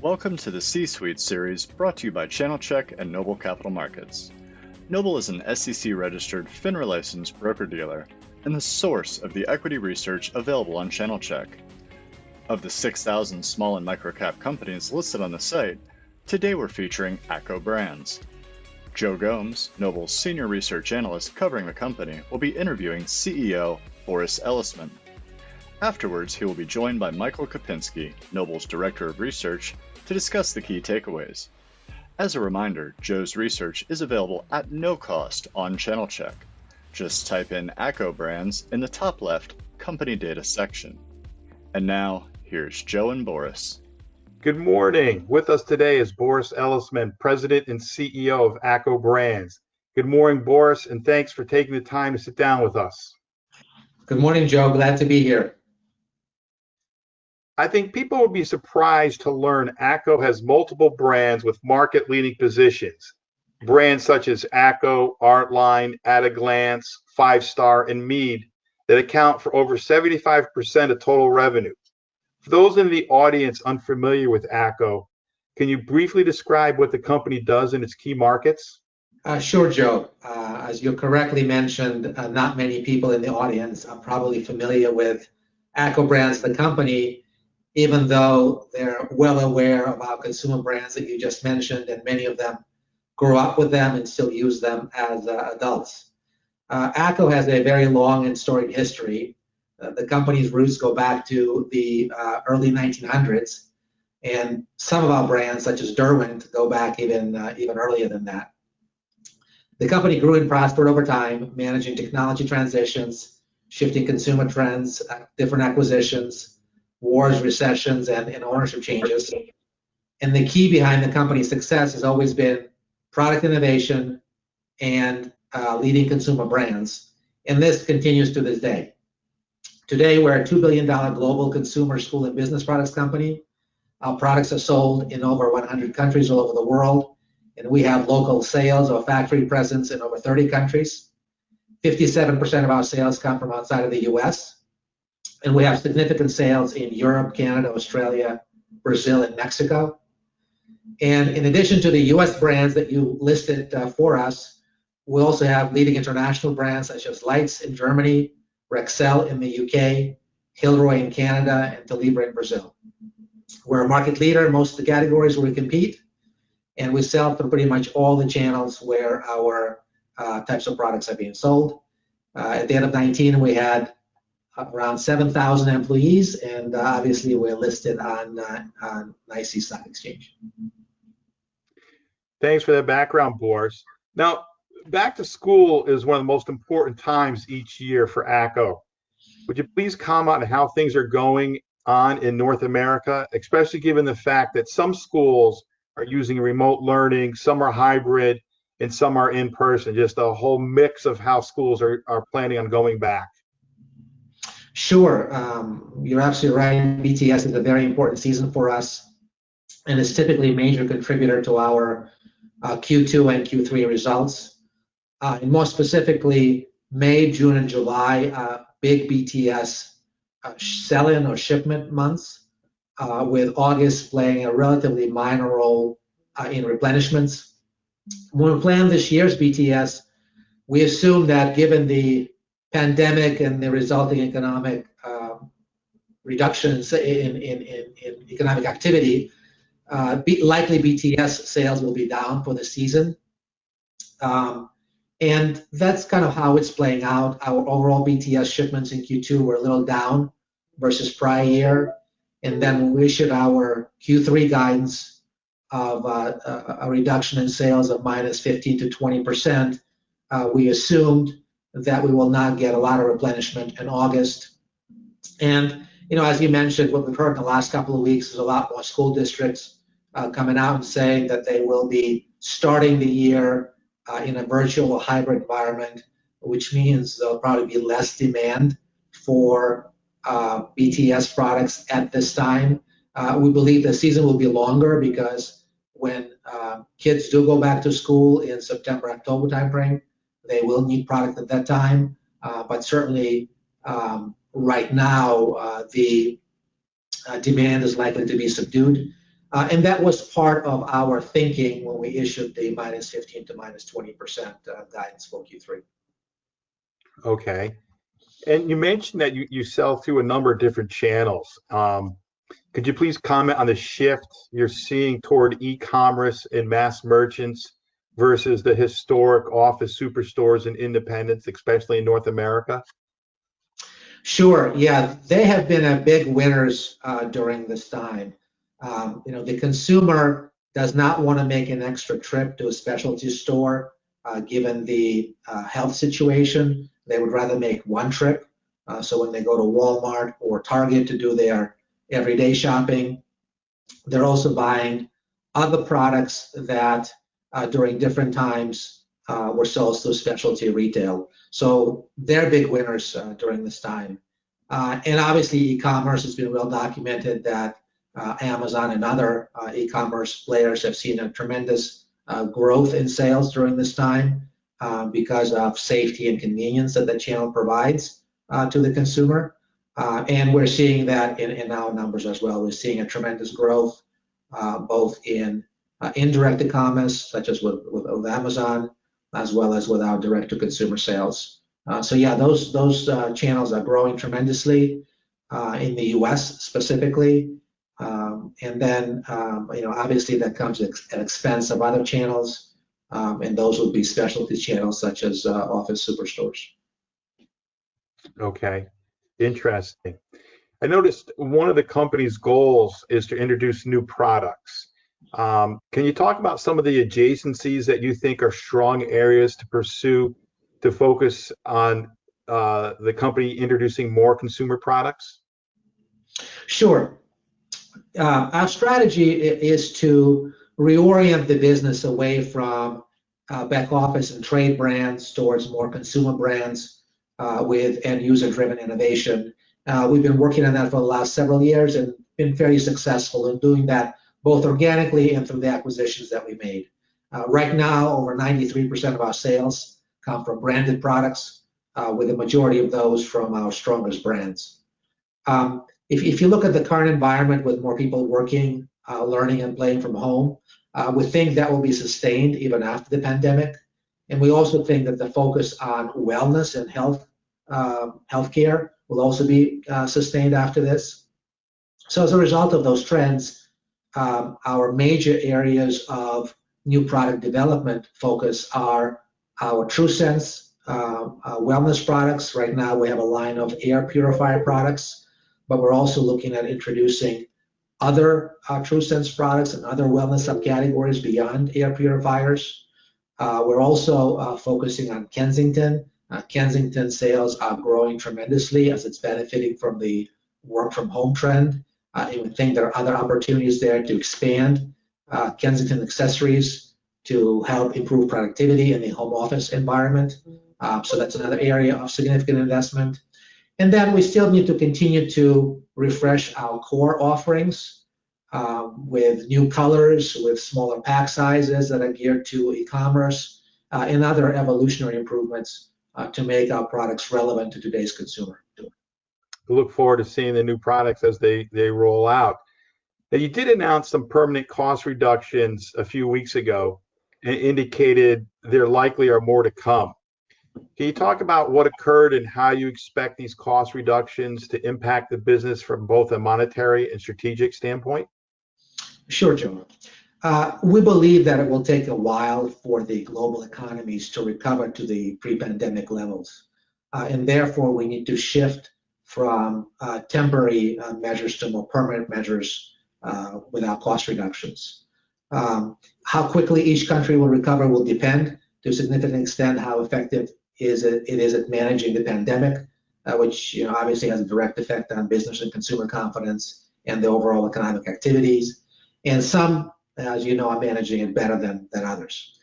Welcome to the C-Suite Series brought to you by Channelchek and Noble Capital Markets. Noble is an SEC-registered FINRA-licensed broker-dealer and the source of the equity research available on Channelchek. Of the 6,000 small and microcap companies listed on the site, today we're featuring ACCO Brands. Joe Gomes, Noble's senior research analyst covering the company, will be interviewing CEO Boris Elisman. Afterwards, he will be joined by Michael Kopinski, Noble's Director of Research, to discuss the key takeaways. As a reminder, Joe's research is available at no cost on Channelchek. Just type in ACCO Brands in the top left Company Data section. And now, here's Joe and Boris. Good morning. With us today is Boris Elisman, President and CEO of ACCO Brands. Good morning, Boris, and thanks for taking the time to sit down with us. Good morning, Joe. Glad to be here. I think people will be surprised to learn ACCO has multiple brands with market-leading positions. Brands such as ACCO, Artline, At a Glance, 5-Star, and Mead that account for over 75% of total revenue. For those in the audience unfamiliar with ACCO, can you briefly describe what the company does in its key markets? Sure, Joe. As you correctly mentioned, not many people in the audience are probably familiar with ACCO Brands, the company, even though they're well aware of our consumer brands that you just mentioned, and many of them grew up with them and still use them as adults. ACCO has a very long and storied history. The company's roots go back to the early 1900s, and some of our brands, such as Derwent, go back even earlier than that. The company grew and prospered over time, managing technology transitions, shifting consumer trends, different acquisitions, wars, recessions, and ownership changes. And the key behind the company's success has always been product innovation and leading consumer brands. And this continues to this day. Today, we're a $2 billion global consumer, school, and business products company. Our products are sold in over 100 countries all over the world, and we have local sales or factory presence in over 30 countries. 57% of our sales come from outside of the U.S., and we have significant sales in Europe, Canada, Australia, Brazil, and Mexico. And in addition to the U.S. brands that you listed for us, we also have leading international brands such as Lights in Germany, Rexel in the UK, Hilroy in Canada, and Telibra in Brazil. We're a market leader in most of the categories where we compete, and we sell through pretty much all the channels where our types of products are being sold. At the end of 2019, we had around 7,000 employees, and obviously we're listed on NYSE Stock Exchange. Thanks for that background, Boris. Now, back to school is one of the most important times each year for ACCO. Would you please comment on how things are going on in North America, especially given the fact that some schools are using remote learning, some are hybrid, and some are in person, just a whole mix of how schools are planning on going back? Sure. You're absolutely right. BTS is a very important season for us, and is typically a major contributor to our Q2 and Q3 results. And more specifically, May, June, and July, big BTS sell-in or shipment months, with August playing a relatively minor role in replenishments. When we planned this year's BTS, we assumed that given the pandemic and the resulting economic reductions in economic activity, likely BTS sales will be down for the season. And that's kind of how it's playing out. Our overall BTS shipments in Q2 were a little down versus prior year. And then when we issued our Q3 guidance of a reduction in sales of minus 15 to 20%, we assumed that we will not get a lot of replenishment in August. And, as you mentioned, what we've heard in the last couple of weeks is a lot more school districts coming out and saying that they will be starting the year in a virtual or hybrid environment, which means there'll probably be less demand for BTS products at this time. We believe the season will be longer because when kids do go back to school in September, October timeframe, they will need product at that time. But certainly right now, the demand is likely to be subdued. And that was part of our thinking when we issued the -15% to -20% guidance for Q3. Okay. And you mentioned that you sell through a number of different channels. Could you please comment on the shift you're seeing toward e-commerce and mass merchants versus the historic office superstores and independents, especially in North America? Sure. Yeah, they have been big winners during this time. The consumer does not want to make an extra trip to a specialty store given the health situation. They would rather make one trip. So when they go to Walmart or Target to do their everyday shopping, they're also buying other products that during different times were sold through specialty retail. So they're big winners during this time. And obviously e-commerce has been well documented that Amazon and other e-commerce players have seen a tremendous growth in sales during this time because of safety and convenience that the channel provides to the consumer. And we're seeing that in our numbers as well. We're seeing a tremendous growth both in indirect e-commerce, such as with Amazon, as well as with our direct-to-consumer sales. So yeah, those channels are growing tremendously in the U.S. specifically. And then, obviously that comes at expense of other channels, and those would be specialty channels such as office superstores. Okay, interesting. I noticed one of the company's goals is to introduce new products. Can you talk about some of the adjacencies that you think are strong areas to pursue to focus on the company introducing more consumer products? Sure. Our strategy is to reorient the business away from back office and trade brands towards more consumer brands with end user driven innovation. We've been working on that for the last several years and been very successful in doing that both organically and through the acquisitions that we made. Right now, over 93% of our sales come from branded products, with the majority of those from our strongest brands. If you look at the current environment with more people working, learning and playing from home, we think that will be sustained even after the pandemic. And we also think that the focus on wellness and healthcare will also be sustained after this. So as a result of those trends, our major areas of new product development focus are our TrueSense wellness products. Right now we have a line of air purifier products, but we're also looking at introducing other TrueSense products and other wellness subcategories beyond air purifiers. We're also focusing on Kensington. Kensington sales are growing tremendously as it's benefiting from the work from home trend. And we think there are other opportunities there to expand Kensington accessories to help improve productivity in the home office environment. So that's another area of significant investment. And then we still need to continue to refresh our core offerings with new colors, with smaller pack sizes that are geared to e-commerce, and other evolutionary improvements to make our products relevant to today's consumer. We look forward to seeing the new products as they roll out. Now, you did announce some permanent cost reductions a few weeks ago and indicated there likely are more to come. Can you talk about what occurred and how you expect these cost reductions to impact the business from both a monetary and strategic standpoint? Sure, Joe. We believe that it will take a while for the global economies to recover to the pre-pandemic levels. And therefore, we need to shift from temporary measures to more permanent measures with our cost reductions. How quickly each country will recover will depend to a significant extent how effective it is at managing the pandemic, which obviously has a direct effect on business and consumer confidence and the overall economic activities. And some, as you know, are managing it better than others.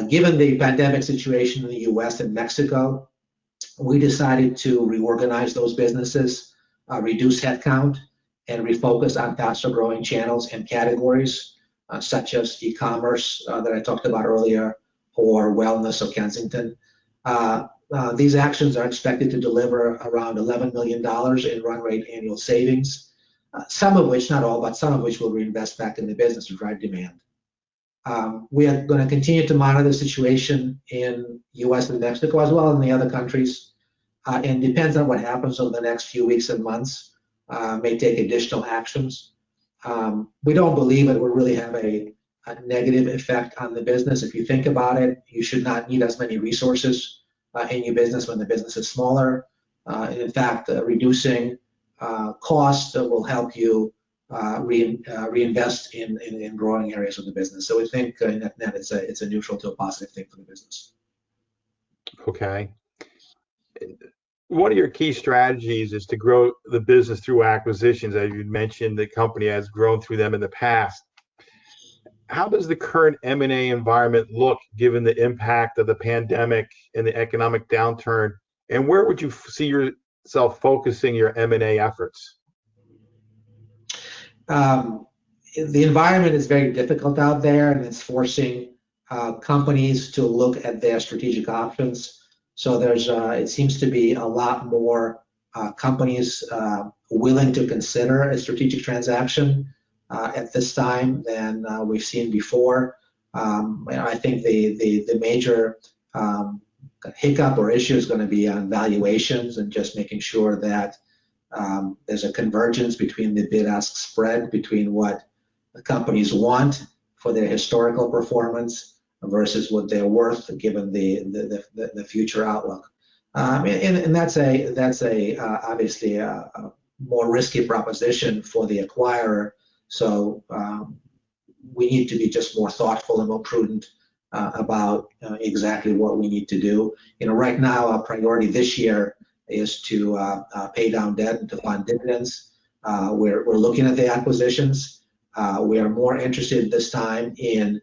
Given the pandemic situation in the US and Mexico, we decided to reorganize those businesses, reduce headcount, and refocus on faster growing channels and categories, such as e-commerce that I talked about earlier, or wellness or Kensington. These actions are expected to deliver around $11 million in run rate annual savings. some of which, not all, but some of which we'll reinvest back in the business to drive demand. We are going to continue to monitor the situation in U.S. and Mexico as well as in the other countries, and depends on what happens over the next few weeks and months. May take additional actions. We don't believe it will really have a negative effect on the business. If you think about it, you should not need as many resources in your business when the business is smaller. And in fact, reducing cost will help you reinvest in growing areas of the business. So we think net it's a neutral to a positive thing for the business. Okay. One of your key strategies is to grow the business through acquisitions. As you mentioned, the company has grown through them in the past. How does the current M&A environment look given the impact of the pandemic and the economic downturn? And where would you see yourself focusing your M&A efforts? The environment is very difficult out there, and it's forcing companies to look at their strategic options. So it seems to be a lot more companies willing to consider a strategic transaction at this time than we've seen before. I think the major hiccup or issue is going to be on valuations and just making sure that there's a convergence between the bid-ask spread between what the companies want for their historical performance versus what they're worth given the future outlook. And that's obviously a more risky proposition for the acquirer. So we need to be just more thoughtful and more prudent about exactly what we need to do. Right now our priority this year is to pay down debt and to fund dividends. We're looking at the acquisitions. We are more interested this time in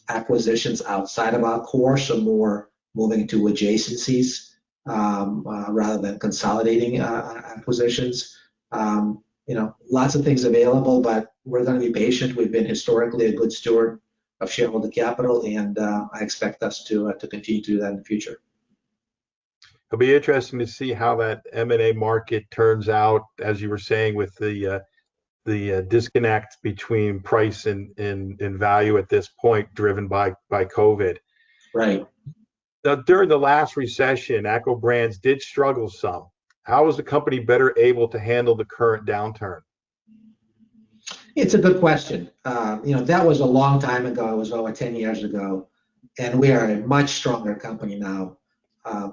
acquisitions outside of our core, so more moving to adjacencies rather than consolidating acquisitions. Lots of things available, but we're going to be patient. We've been historically a good steward of shareholder capital, and I expect us to continue to do that in the future. It'll be interesting to see how that M&A market turns out, as you were saying, with the disconnect between price and value at this point, driven by COVID. Right. Now, during the last recession, ACCO Brands did struggle some. How was the company better able to handle the current downturn? It's a good question. That was a long time ago. It was over 10 years ago, and we are a much stronger company now,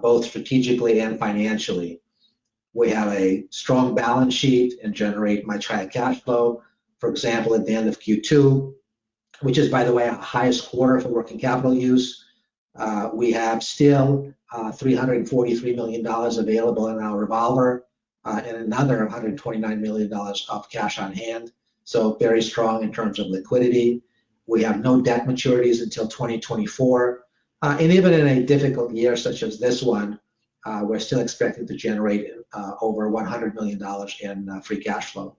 both strategically and financially. We have a strong balance sheet and generate much higher cash flow. For example, at the end of Q2, which is, by the way, our highest quarter for working capital use, we have still $343 million available in our revolver and another $129 million of cash on hand. So very strong in terms of liquidity. We have no debt maturities until 2024. And even in a difficult year such as this one, we're still expecting to generate over $100 million in free cash flow.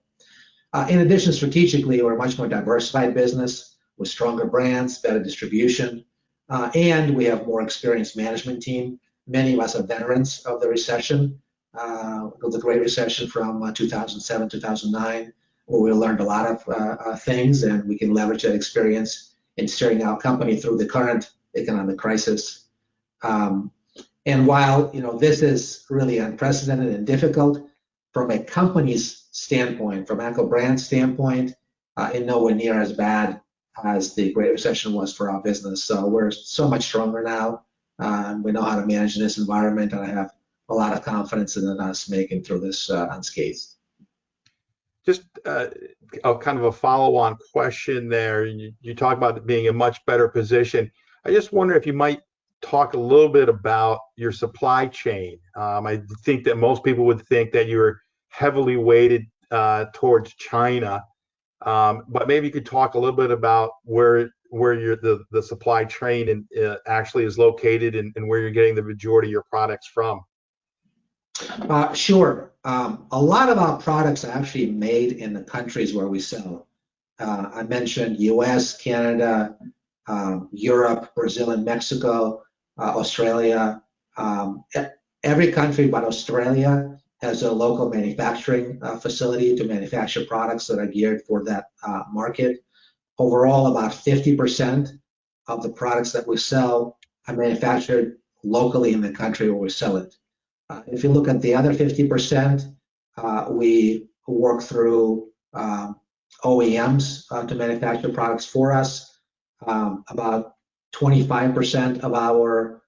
In addition, strategically, we're a much more diversified business with stronger brands, better distribution, and we have more experienced management team. Many of us are veterans of the recession, of the Great Recession from 2007, 2009, where we learned a lot of things, and we can leverage that experience in steering our company through the current economic crisis. And while this is really unprecedented and difficult, from a company's standpoint, from ACCO Brands' standpoint, it's nowhere near as bad as the Great Recession was for our business. So we're so much stronger now. We know how to manage in this environment, and I have a lot of confidence in us making through this unscathed. Just kind of a follow-on question there. You talk about it being a much better position. I just wonder if you might talk a little bit about your supply chain. I think that most people would think that you're heavily weighted towards China, but maybe you could talk a little bit about where the supply chain actually is located and where you're getting the majority of your products from. Sure. A lot of our products are actually made in the countries where we sell. I mentioned US, Canada, Europe, Brazil, and Mexico, Australia. Every country but Australia has a local manufacturing facility to manufacture products that are geared for that market. Overall, about 50% of the products that we sell are manufactured locally in the country where we sell it. If you look at the other 50%, we work through OEMs to manufacture products for us. About 25% of our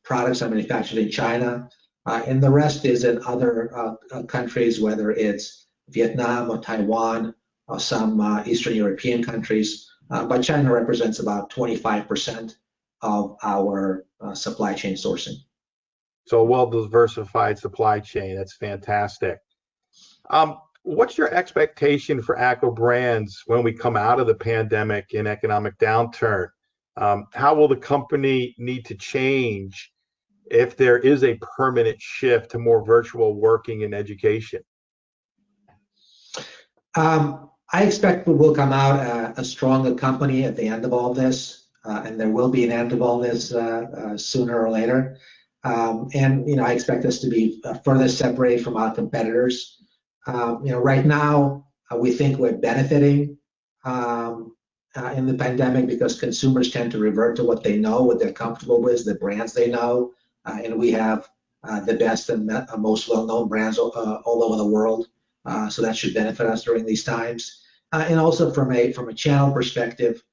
products are manufactured in China, and the rest is in other countries, whether it's Vietnam or Taiwan or some Eastern European countries. But China represents about 25% of our supply chain sourcing. So a well-diversified supply chain. That's fantastic. What's your expectation for ACCO brands when we come out of the pandemic and economic downturn? How will the company need to change if there is a permanent shift to more virtual working and education? I expect we will come out a stronger company at the end of all this, and there will be an end of all this sooner or later. And I expect us to be further separated from our competitors. Right now we think we're benefiting in the pandemic because consumers tend to revert to what they know, what they're comfortable with, the brands they know, and we have the best and most well-known brands all over the world. So that should benefit us during these times. And also from a channel perspective,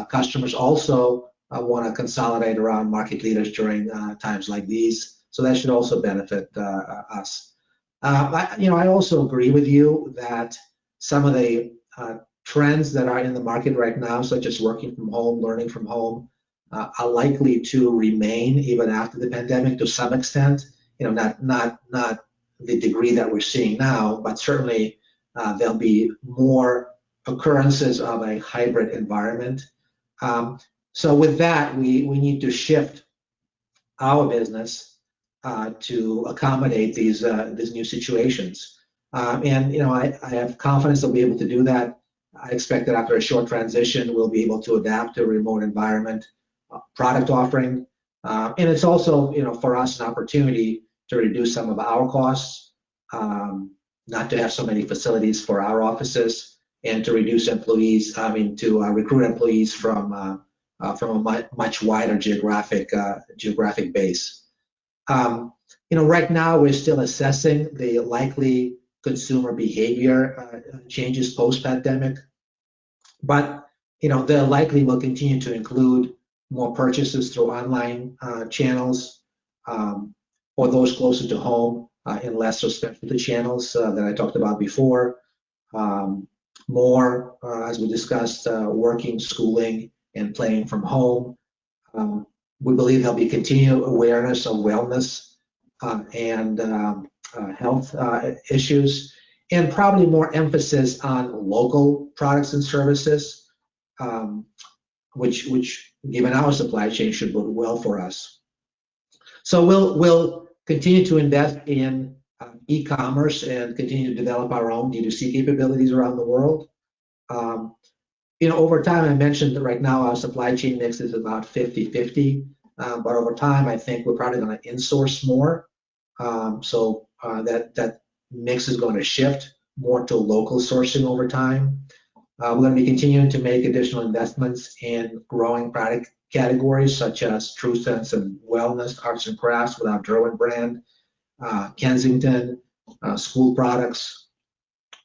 customers also want to consolidate around market leaders during times like these. So that should also benefit us. I also agree with you that some of the trends that are in the market right now, such as working from home, learning from home, are likely to remain even after the pandemic to some extent. Not the degree that we're seeing now, but certainly there'll be more occurrences of a hybrid environment. So with that, we need to shift our business to accommodate these new situations. And I have confidence that we'll be able to do that. I expect that after a short transition, we'll be able to adapt to a remote environment, product offering, and it's also for us an opportunity to reduce some of our costs, not to have so many facilities for our offices, and to reduce employees. To recruit employees from a much wider geographic base. Right now we're still assessing the likely consumer behavior changes post-pandemic, but they likely will continue to include more purchases through online channels, or those closer to home in less specialty channels that I talked about before. More, as we discussed, working, schooling, and playing from home. We believe there'll be continued awareness of wellness and health issues, and probably more emphasis on local products and services, which given our supply chain should bode well for us. So we'll continue to invest in e-commerce and continue to develop our own D2C capabilities around the world. Over time, I mentioned that right now our supply chain mix is about 50-50, but over time, I think we're probably going to insource more. So that mix is going to shift more to local sourcing over time. We're going to be continuing to make additional investments in growing product categories such as TrueSense and Wellness, Arts and Crafts with our Derwent brand, Kensington, school products.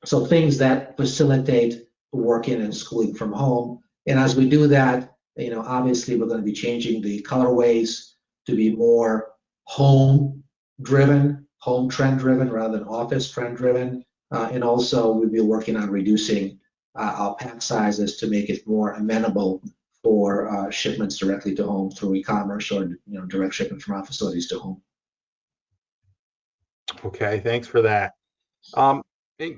So things that facilitate working and schooling from home. And as we do that, obviously we're going to be changing the colorways to be more home trend driven rather than office trend driven. And also we'll be working on reducing our pack sizes to make it more amenable for shipments directly to home through e-commerce or direct shipment from our facilities to home. Okay, thanks for that.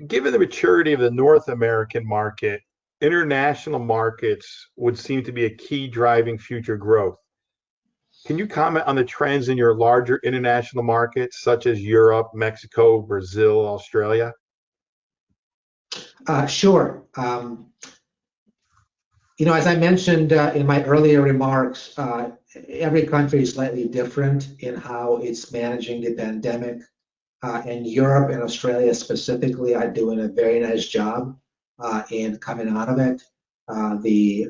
Given the maturity of the North American market, international markets would seem to be a key driving future growth. Can you comment on the trends in your larger international markets, such as Europe, Mexico, Brazil, Australia? Sure. As I mentioned in my earlier remarks, every country is slightly different in how it's managing the pandemic. and Europe and Australia specifically are doing a very nice job in coming out of it. The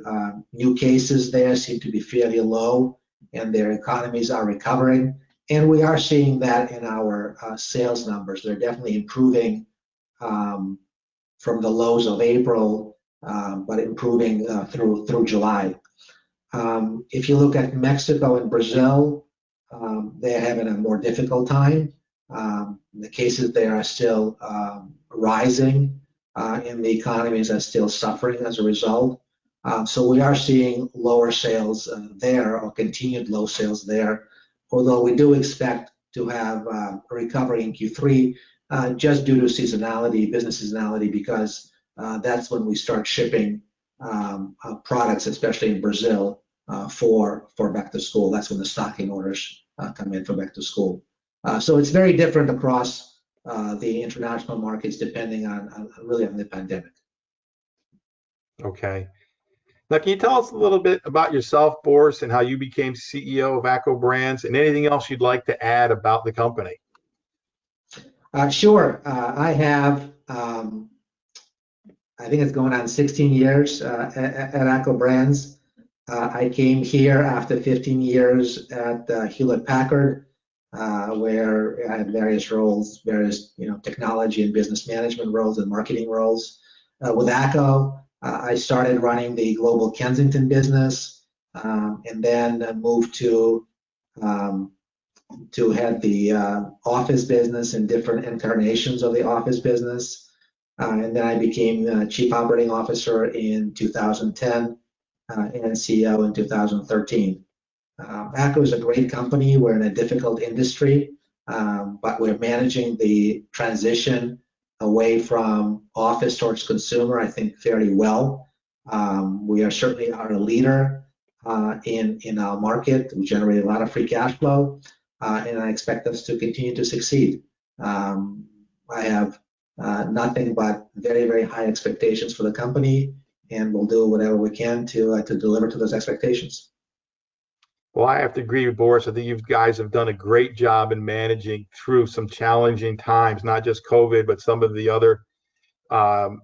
new cases there seem to be fairly low, and their economies are recovering. And we are seeing that in our sales numbers. They're definitely improving from the lows of April, but improving through July. If you look at Mexico and Brazil, they're having a more difficult time. The cases there are still rising, and the economies are still suffering as a result. So we are seeing lower sales there, or continued low sales there, although we do expect to have a recovery in Q3 just due to seasonality, business seasonality, because that's when we start shipping products, especially in Brazil, for back to school. That's when the stocking orders come in for back to school. So it's very different across the international markets, depending on really on the pandemic. Okay. Now, can you tell us a little bit about yourself, Boris, and how you became CEO of ACCO Brands, and anything else you'd like to add about the company? Sure. I have, I think it's going on 16 years at ACCO Brands. I came here after 15 years at Hewlett Packard, where I had various roles, various technology and business management roles and marketing roles. With ACCO, I started running the global Kensington business, and then moved to head the office business and different incarnations of the office business. And then I became Chief Operating Officer in 2010 and CEO in 2013. ACCO is a great company. We're in a difficult industry, but we're managing the transition away from office towards consumer, I think, fairly well. We are certainly a leader in our market. We generate a lot of free cash flow, and I expect us to continue to succeed. I have nothing but very, very high expectations for the company, and we'll do whatever we can to deliver to those expectations. Well, I have to agree with Boris. I think you guys have done a great job in managing through some challenging times, not just COVID, but some of the other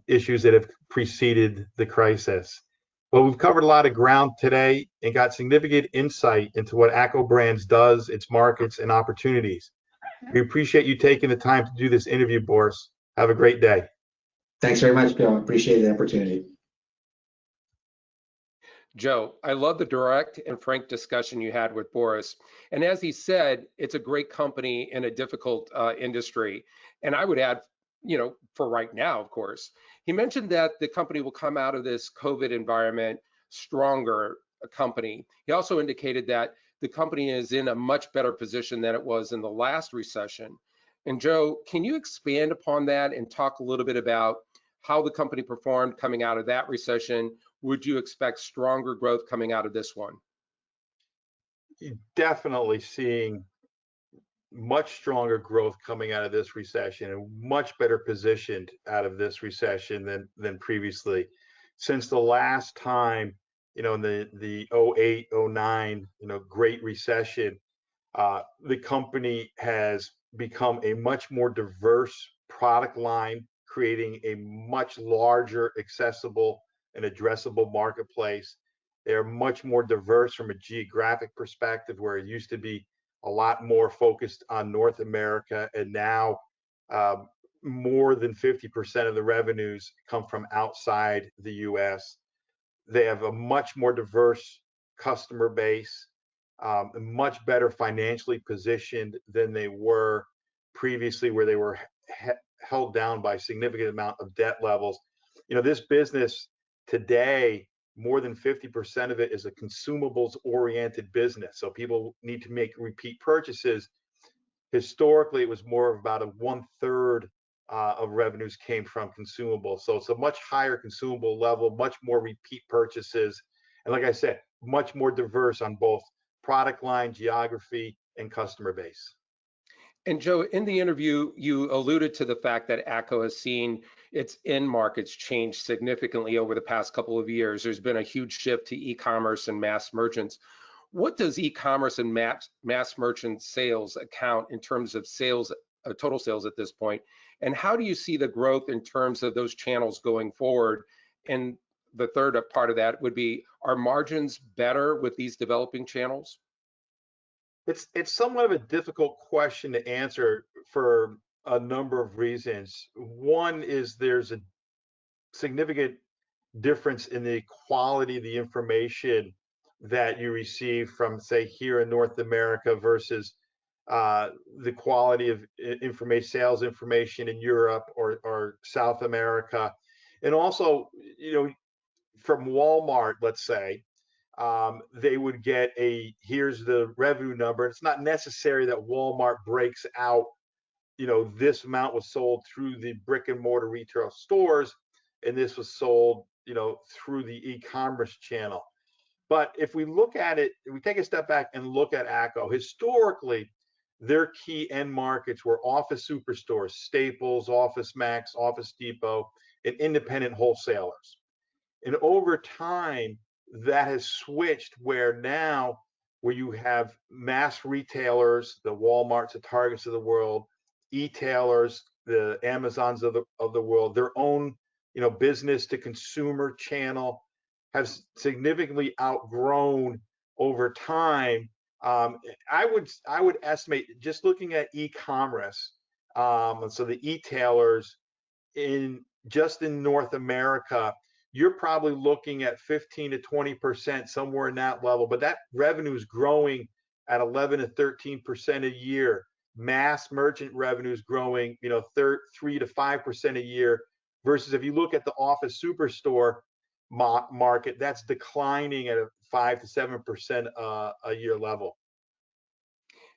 issues that have preceded the crisis. Well, we've covered a lot of ground today and got significant insight into what ACCO Brands does, its markets, and opportunities. We appreciate you taking the time to do this interview, Boris. Have a great day. Thanks very much, Bill. I appreciate the opportunity. Joe, I love the direct and frank discussion you had with Boris. And as he said, it's a great company in a difficult industry. And I would add, for right now, of course, he mentioned that the company will come out of this COVID environment stronger company. He also indicated that the company is in a much better position than it was in the last recession. And Joe, can you expand upon that and talk a little bit about how the company performed coming out of that recession? Would you expect stronger growth coming out of this one? Definitely seeing much stronger growth coming out of this recession, and much better positioned out of this recession than previously. Since the last time, in the 08, 09, Great Recession, the company has become a much more diverse product line, creating a much larger, accessible, and addressable marketplace. They are much more diverse from a geographic perspective, where it used to be a lot more focused on North America, and now more than 50% of the revenues come from outside the US. They have a much more diverse customer base, much better financially positioned than they were previously, where they were held down by a significant amount of debt levels. This business today, more than 50% of it is a consumables oriented business. So people need to make repeat purchases. Historically, it was more of about 1/3 of revenues came from consumables. So it's a much higher consumable level, much more repeat purchases. And like I said, much more diverse on both product line, geography, and customer base. And Joe, in the interview, you alluded to the fact that ACCO has seen its end markets change significantly over the past couple of years. There's been a huge shift to e-commerce and mass merchants. What does e-commerce and mass merchant sales account in terms of sales total sales at this point. And how do you see the growth in terms of those channels going forward? And the third part of that would be, are margins better with these developing channels? It's somewhat of a difficult question to answer for a number of reasons. One is there's a significant difference in the quality of the information that you receive from, say, here in North America versus the quality of information, sales information in Europe or South America. And also, from Walmart, let's say, they would get here's the revenue number. It's not necessary that Walmart breaks out, this amount was sold through the brick and mortar retail stores, and this was sold, through the e-commerce channel. But if we look at it, we take a step back and look at ACCO. Historically, their key end markets were office superstores, Staples, Office Max, Office Depot, and independent wholesalers. And over time, that has switched where you have mass retailers, the Walmarts, the Targets of the world, e-tailers, the Amazons of the world, their own, business to consumer channel have significantly outgrown over time. I would estimate, just looking at e-commerce, so the e-tailers just in North America, you're probably looking at 15 to 20%, somewhere in that level. But that revenue is growing at 11 to 13% a year. Mass merchant revenue is growing, 3 to 5% a year. Versus if you look at the office superstore market, that's declining at a 5 to 7% a year level.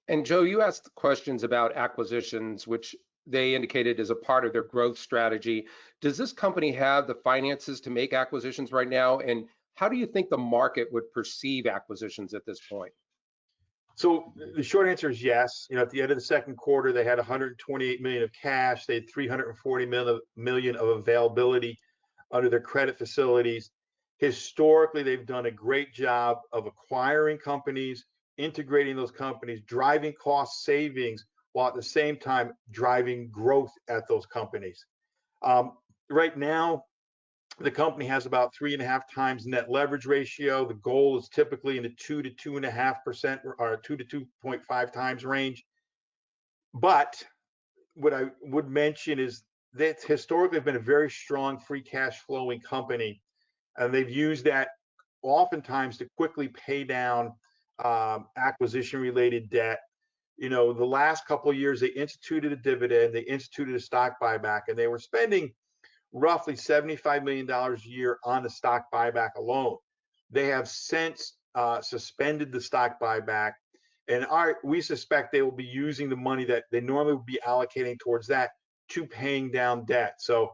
And Joe, you asked questions about acquisitions, which they indicated as a part of their growth strategy. Does this company have the finances to make acquisitions right now? And how do you think the market would perceive acquisitions at this point? So the short answer is yes. At the end of the second quarter, they had 128 million of cash. They had 340 million of availability under their credit facilities. Historically, they've done a great job of acquiring companies, integrating those companies, driving cost savings, while at the same time driving growth at those companies. Right now, the company has about 3.5 times net leverage ratio. The goal is typically in the 2 to 2.5% or 2 to 2.5 times range. But what I would mention is that historically have been a very strong free cash flowing company, and they've used that oftentimes to quickly pay down acquisition related debt. The last couple of years, they instituted a dividend, they instituted a stock buyback, and they were spending roughly $75 million a year on the stock buyback alone. They have since suspended the stock buyback, and we suspect they will be using the money that they normally would be allocating towards that to paying down debt. So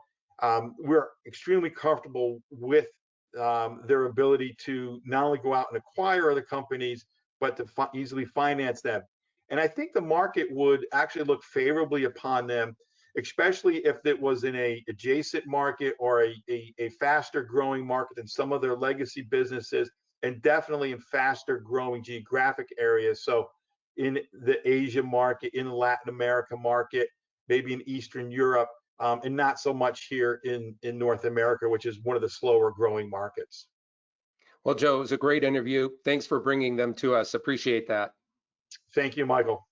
we're extremely comfortable with their ability to not only go out and acquire other companies, but to easily finance them. And I think the market would actually look favorably upon them, especially if it was in a adjacent market or a faster growing market than some of their legacy businesses, and definitely in faster growing geographic areas. So in the Asia market, in the Latin America market, maybe in Eastern Europe, and not so much here in North America, which is one of the slower growing markets. Well, Joe, it was a great interview. Thanks for bringing them to us. Appreciate that. Thank you, Michael.